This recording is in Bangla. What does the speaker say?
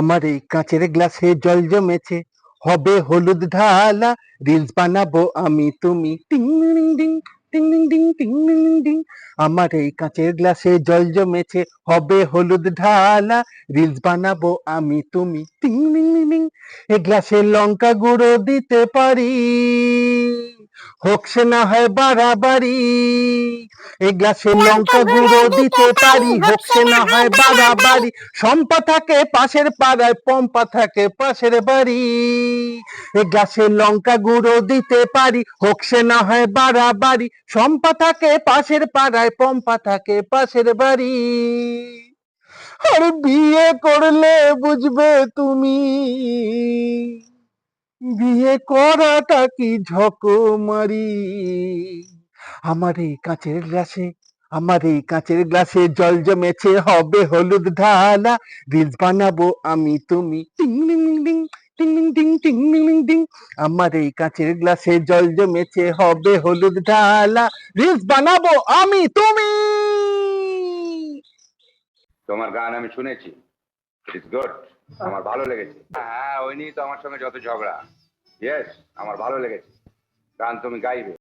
আমার এই কাঁচের গ্লাসে জল জমেছে, হবে হলুদ ঢালা, রিলস বানাবো আমি তুমি, টিং ডিং ডিং, টিং ডিং ডিং, টিং ডিং ডিং। আমার এই কাঁচের গ্লাসে জল জমেছে, হবে হলুদ ঢালা, রিলস বানাবো আমি তুমি, টিং ডিং ডিং। এ গ্লাসে লঙ্কা গুঁড়ো দিতে পারি, হোক সে না হয় বাড়াবাড়ি। এই গ্লাসে লঙ্কা গুঁড়ো দিতে পারি, হোক সে না হয় বাড়াবাড়ি। শম্পা থাকে পাশের পাড়ায়, পম্পা থাকে পাশের বাড়ি। এই গ্লাসে লঙ্কা গুঁড়ো দিতে পারি, হোক সে না হয় বাড়াবাড়ি। শম্পা থাকে পাশের পাড়ায়, পম্পা থাকে পাশের বাড়ি। আর বিয়ে করলে বুঝবে তুমি, বিয়ে করাটা কি ঝকমারি। আমার এই কাঁচের গ্লাসে, আমার এই কাঁচের গ্লাসে জল জমেছে, হবে হলুদ ঢালা, রিলস বানাবো আমি তুমি, টিং ডিং ডিং, টিং ডিং ডিং, টিং ডিং ডিং ডিং। আমার এই কাঁচের গ্লাসে জল জমেছে, হবে হলুদ ঢালা, রিলস বানাবো আমি তুমি। তোমার গান আমি শুনেছি, ইটস গুড, আমার ভালো লেগেছে। হ্যাঁ, ওই নিয়েই তো আমার সঙ্গে যত ঝগড়া। ইয়েস, আমার ভালো লেগেছে, গান তুমি গাইবে।